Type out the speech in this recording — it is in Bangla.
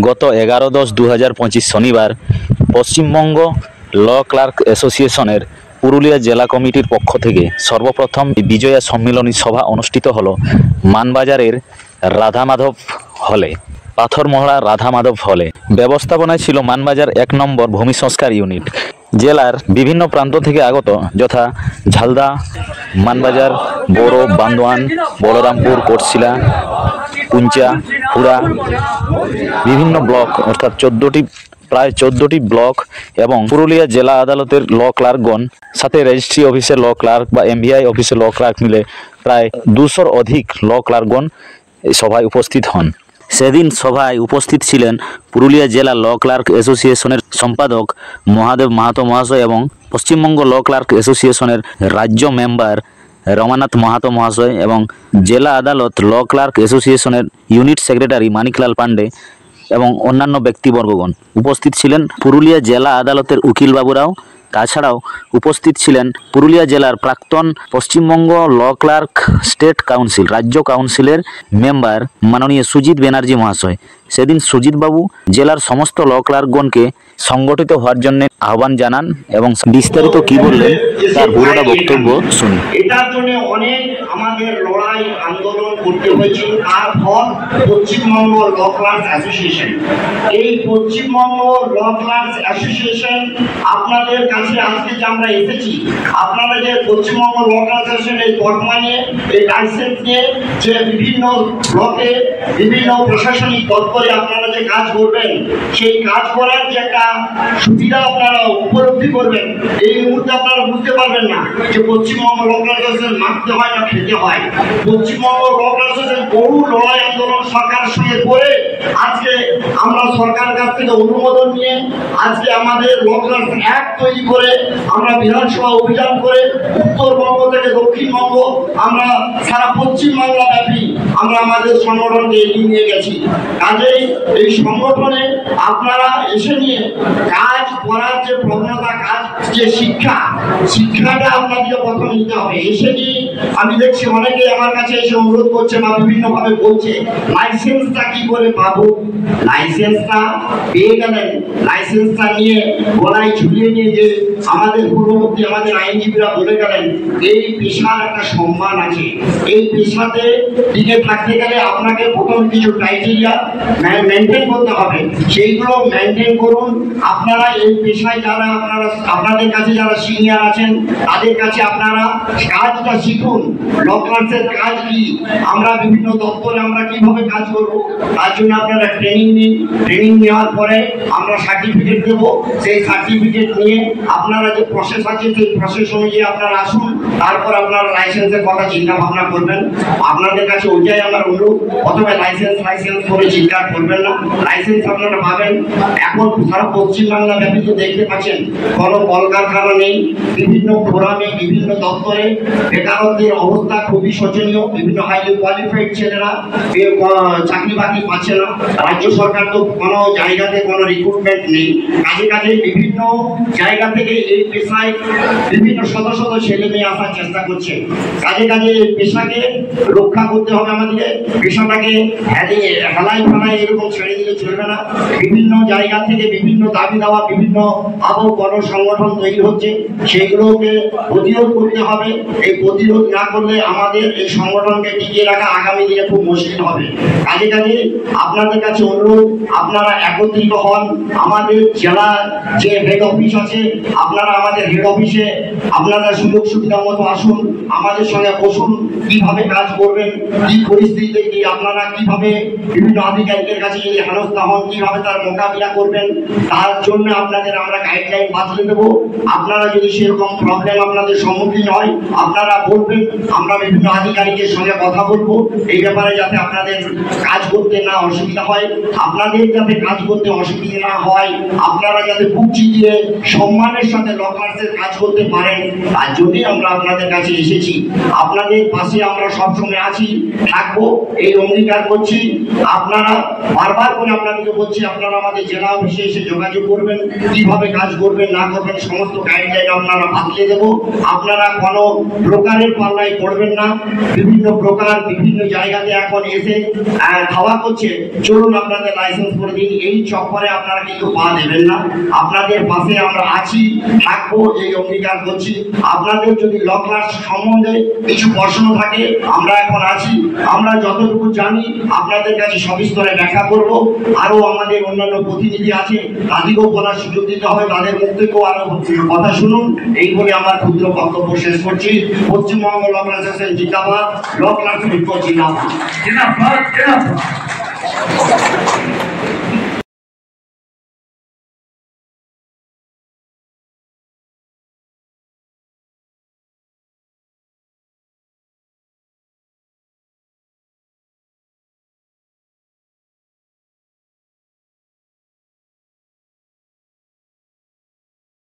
গত 11-10-2025 শনিবার পশ্চিমবঙ্গ ল ক্লার্ক অ্যাসোসিয়েশনের পুরুলিয়া জেলা কমিটির পক্ষ থেকে সর্বপ্রথম বিজয়া সম্মিলনী সভা অনুষ্ঠিত হলো মানবাজারের রাধামাধব হলে, পাথরমোহড়া রাধামাধব হলে। ব্যবস্থাপনায় ছিল মানবাজার 1 নম্বর ভূমি সংস্কার ইউনিট। জেলার বিভিন্ন প্রান্ত থেকে আগত যথা ঝালদা, মানবাজার, বড়, বান্দোয়ান, বলরামপুর, কোটশিলা, পুঞ্চা, হুড়া, বিভিন্ন ব্লক অর্থাৎ প্রায় 14টি ব্লক এবং পুরুলিয়া জেলা আদালতের ল ক্লার্কগণ, সাথে রেজিস্ট্রি অফিসের ল ক্লার্ক বা এমভিআই অফিসের ল ক্লার্ক মিলে প্রায় 200-র অধিক ল ক্লার্কগণ এই সভায় উপস্থিত হন। সেদিন সভায় উপস্থিত ছিলেন পুরুলিয়া জেলা ল ক্লার্ক অ্যাসোসিয়েশনের সম্পাদক মহাদেব মাহাতো মহাশয় এবং পশ্চিমবঙ্গ ল ক্লার্ক অ্যাসোসিয়েশনের রাজ্য মেম্বার রমানাথ মাহাতো মহাশয় এবং জেলা আদালত ল ক্লার্ক অ্যাসোসিয়েশনের ইউনিট সেক্রেটারি মানিকলাল পান্ডে এবং অন্যান্য ব্যক্তিবর্গগণ। উপস্থিত ছিলেন পুরুলিয়া জেলা আদালতের উকিলবাবুরাও। তাছাড়াও উপস্থিত ছিলেন পুরুলিয়া জেলার প্রাক্তন Paschimbanga law clerk state council রাজ্য কাউন্সিলের মেম্বার মাননীয় সুজিত ব্যানার্জি মহাশয়। সেদিন সুজিতবাবু জেলার সমস্ত ল ক্লার্কগণকে সংগঠিত হওয়ার জন্য আহ্বান জানান এবং বিস্তারিত কি বললেন তার পুরোটা বক্তব্য শুনি। এটার জন্য অনেক আমাদের লড়াই আন্দোলন করতে হয়েছে। তার ফল পশ্চিমবঙ্গ ল ক্লার্ক অ্যাসোসিয়েশন। এই পশ্চিমবঙ্গ ল ক্লার্ক অ্যাসোসিয়েশন আপনাদের কাছে আজকে যে আমরা এসেছি, আপনারা যে পশ্চিমবঙ্গ ল ক্লার্ক অ্যাসোসিয়েশনের বর্তমানে এই লাইসেন্স নিয়ে যে বিভিন্ন ব্লকে বিভিন্ন প্রশাসনিক দপ্তরে আপনারা যে কাজ করবেন, সেই কাজ করার যে একটা সুবিধা আপনারা উপলব্ধি করবেন, এই মুহূর্তে আপনারা বুঝতে পারবেন না যে পশ্চিমবঙ্গ ল ক্লার্ক অ্যাসোসিয়েশন মারতে হয় না খেতে হয়। পশ্চিমবঙ্গ ল ক্লার্ক অ্যাসোসিয়েশন বহু লড়াই আন্দোলন সরকারের সঙ্গে করে আজকে আমরা সরকারের কাছ থেকে অনুমোদন নিয়ে আজকে আমাদের ল ক্লার্ক অ্যাক্ট তৈরি করে আমরা বিধানসভা অভিযান করে উত্তরবঙ্গ থেকে দক্ষিণবঙ্গ আমরা সারা পশ্চিমবাংলা ব্যাপী আমরা আমাদের সংগঠনকে এগিয়ে নিয়ে গেছি। কাজেই এই সংগঠনে আপনারা এসে নিয়ে কাজ করার যে প্রবণতা, কাজ যে শিক্ষাটা আপনাদেরকে প্রথমে নিতে হবে। এসে নিয়ে আমি দেখছি অনেকে আমার কাছে এসে অনুরোধ করছে বা বিভিন্নভাবে বলছে লাইসেন্সটা কি করে পাবো। লাইসেন্সটা পেয়ে গেলেন, লাইসেন্সটা নিয়ে গলায় ঝুলিয়ে নিয়ে যে আমাদের পূর্ববর্তী আমাদের আইনজীবীরা বলে গেলেন এই পেশার একটা সম্মান আছে। এই পেশাতে টিকে থাকতে গেলে আপনাকে প্রথম কিছু ক্রাইটেরিয়া মেনটেন করতে হবে, সেইগুলো মেনটেন করুন। আপনারা এই পেশায় যারা আপনাদের কাছে যারা সিনিয়র আছেন তাদের কাছে আপনারা কাজটা শিখুন। ল ক্লার্কের কাজ কি, আমরা বিভিন্ন দপ্তরে আমরা কিভাবে কাজ করব, তার জন্য আপনারা ট্রেনিং নিন। ট্রেনিং নেওয়ার পরে আমরা সার্টিফিকেট দেব। সেই সার্টিফিকেট নিয়ে আপনারা যে প্রসেস আছে সেই প্রসেস অনুযায়ী আপনারা আসুন। তারপর আপনারা লাইসেন্সের কথা চিন্তা ভাবনা করবেন। আপনাদের কাছে ওইটাই আমার অনুরোধ, প্রথমে লাইসেন্স করে চিন্তা করবেন না। লাইসেন্স আপনারা পাবেন। এখন সারা পশ্চিমবাংলা ব্যাপী দেখতে পাচ্ছেন কোনো কলকারখানা নেই। বিভিন্ন ফোরামে বিভিন্ন দপ্তরে বেকারত্বের অবস্থা খুবই শোচনীয়। বিভিন্ন হাইলি কোয়ালিফাইড ছেলেরা চাকরি বাকরি পাচ্ছে না। রাজ্য সরকার তো কোনো জায়গাতে কোনো রিক্রুটমেন্ট নেই। কাজে বিভিন্ন জায়গা থেকে এই পেশায় বিভিন্ন শত শত ছেলে মেয়ে আসার চেষ্টা করছে। কাজে এই পেশাকে রক্ষা করতে হবে আমাদেরকে। পেশাটাকে হেলাই ফেলাই এরকম ছেড়ে দিলে চলবে না। বিভিন্ন জায়গা থেকে বিভিন্ন দাবি দেওয়া, বিভিন্ন গণসংগঠন তৈরি হচ্ছে, সেইগুলোকে প্রতিরোধ করতে হবে। এই প্রতিরোধ না করলে আমাদের এই সংগঠনকে টিকিয়ে রাখা আগামী দিনে খুব মুশকিল হবে। কাজে আপনাদের কাছে অনুরোধ, আপনারা একত্রিত হন। আমাদের জেলা যে হেড অফিস আছে, আপনারা আমাদের হেড অফিসে আপনারা সুযোগ সুবিধা মতো আসুন, আমাদের সঙ্গে বসুন। কিভাবে কাজ করবেন, কি পরিস্থিতিতে কি আপনারা কিভাবে বিভিন্ন আধিকারিকের কাছে যদি হেনস্থা হন কিভাবে তার মোকাবিলা করবেন, তার জন্য আপনাদের আমরা গাইডলাইন বাতলে দেবো। আপনারা যদি সেরকম প্রবলেম আপনাদের সম্মুখীন হয় আপনারা বলবেন, আমরা বিভিন্ন আধিকারিকের সঙ্গে কথা বলবো এই ব্যাপারে, যাতে আপনাদের কাজ করতে না অসুবিধা হয়। আপনাদের যাতে কাজ করতে অসুবিধা না হয়, আপনারা যাতে বুক চিতিয়ে সম্মানের সাথে ভবিষ্যতে ল ক্লার্কসের কাজ করতে পারেন, তার জন্যই আমরা আপনাদের কাছে এসেছি। আপনাদের পাশে আমরা সবসময় আছি, থাকবো, এই অঙ্গীকার করছি। আপনারা বারবার করে আপনাদেরকে বলছি, আপনারা আমাদের জেলা অফিসে এসে যোগাযোগ করবেন, কিভাবে কাজ করবেন না করবেন সমস্ত গাইডলাইন আপনারা বাতলিয়ে দেবো। আপনারা কোনো ব্রোকারের পাল্লায় পড়বেন না। বিভিন্ন ব্রোকার বিভিন্ন জায়গাতে এখন এসে খাওয়া করছে, চলুন আপনাদের লাইসেন্স করে দিন, এই চক্করে আপনারা কিন্তু পা দেবেন না। আপনাদের পাশে আমরা আছি, থাকবো, এই অঙ্গীকার করছি। আপনাদের যদি ল ক্লাস সম্বন্ধে কিছু প্রশ্ন থাকে, আমরা এখন আছি, আমরা যতটুকু জানি আপনাদের কাছে সবিস্তরে ব্যাখ্যা করব। আরো আমাদের অন্যান্য প্রতিনিধি আছে, তাদেরকেও বলার সুযোগ দিতে হবে, তাদের মুখ থেকেও আরো কথা শুনুন। এই বলে আমার ক্ষুদ্র বক্তব্য শেষ করছি। পশ্চিমবঙ্গ ল ক্লাস অ্যাসোসিয়েশন জিন্দাবাদ, ল ক্লাস জিন্দাবাদ।